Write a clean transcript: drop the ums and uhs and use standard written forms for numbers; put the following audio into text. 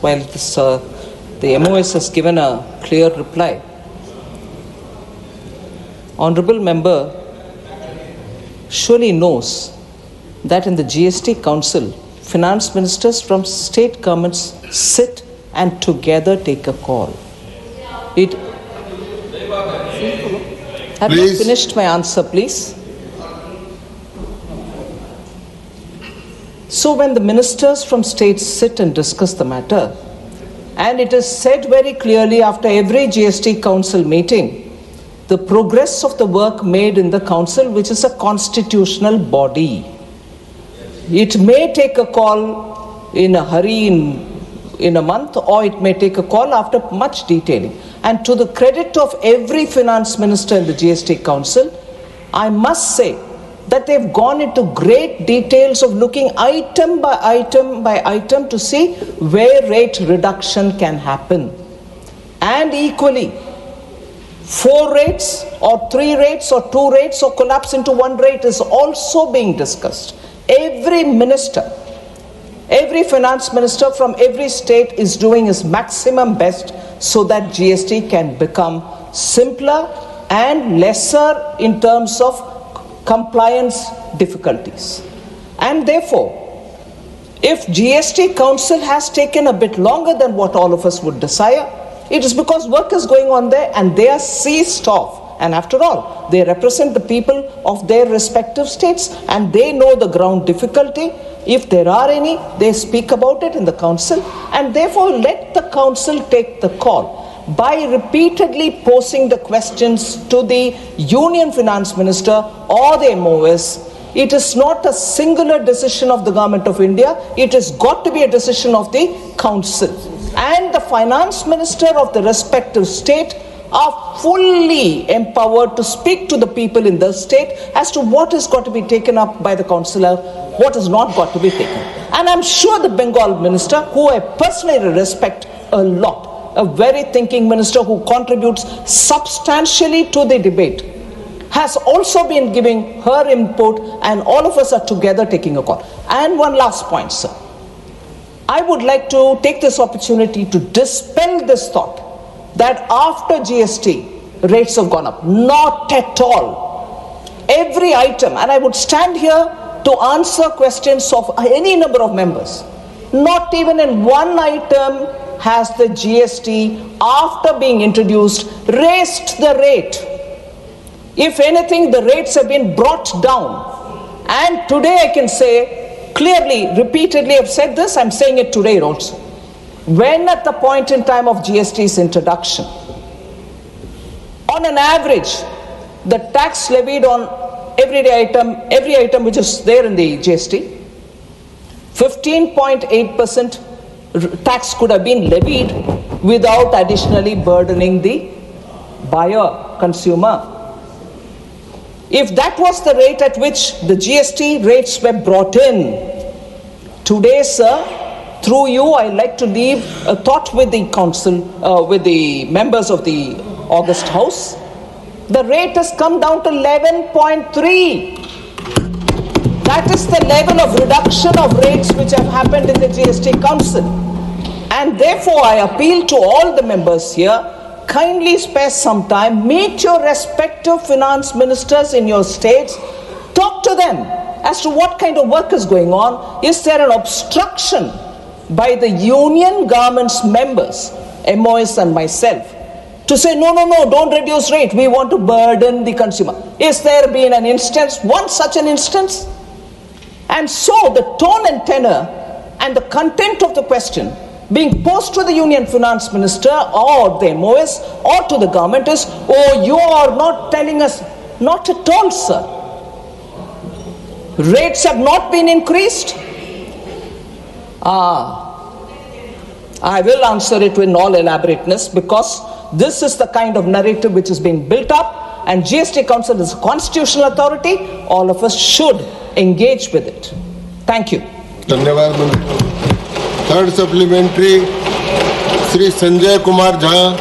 While the MOS has given a clear reply, Honourable Member surely knows that in the GST Council, finance ministers from state governments sit and together take a call. Have you finished my answer, please? So when the ministers from states sit and discuss the matter, and it is said very clearly after every GST Council meeting, the progress of the work made in the Council, which is a constitutional body. It may take a call in a hurry in a month, or it may take a call after much detailing. And to the credit of every finance minister in the GST Council, I must say that they've gone into great details of looking item by item by item to see where rate reduction can happen. And equally, 4 rates or 3 rates or 2 rates or collapse into 1 rate is also being discussed. Every minister, every finance minister from every state is doing his maximum best so that GST can become simpler and lesser in terms of compliance difficulties. And therefore, if GST Council has taken a bit longer than what all of us would desire, it is because work is going on there and they are seized off. And after all, they represent the people of their respective states and they know the ground difficulty. If there are any, they speak about it in the Council, and therefore let the Council take the call. By repeatedly posing the questions to the Union Finance Minister or the MOS, it is not a singular decision of the Government of India, it has got to be a decision of the Council. And the Finance Minister of the respective state are fully empowered to speak to the people in the state as to what has got to be taken up by the Councillor, what has not got to be taken. And I'm sure the Bengal Minister, who I personally respect a lot, a very thinking minister who contributes substantially to the debate, has also been giving her input, and all of us are together taking a call. And one last point, sir. I would like to take this opportunity to dispel this thought that after GST, rates have gone up. Not at all. Every item, and I would stand here to answer questions of any number of members. Not even in one item has the GST, after being introduced, raised the rate. If anything, the rates have been brought down. And today I can say, clearly, repeatedly I've said this, I'm saying it today also. When at the point in time of GST's introduction, on an average, the tax levied on every item which is there in the GST, 15.8% tax could have been levied without additionally burdening the buyer, consumer. If that was the rate at which the GST rates were brought in, today, sir, through you, I'd like to leave a thought with the Council, with the members of the August House. The rate has come down to 11.3. That is the level of reduction of rates which have happened in the GST Council. And therefore, I appeal to all the members here, kindly spare some time, meet your respective finance ministers in your states, talk to them as to what kind of work is going on. Is there an obstruction by the union government's members, MOS and myself, to say, no, don't reduce rate, we want to burden the consumer? Is there been an instance, one such an instance? And so the tone and tenor and the content of the question being posed to the Union Finance Minister or the MOS or to the government is, oh, you are not telling us. Not at all, sir. Rates have not been increased. I will answer it in all elaborateness, because this is the kind of narrative which is being built up, and GST Council is a constitutional authority. All of us should engage with it. Thank you. Third supplementary, Sri Sanjay Kumar Jha.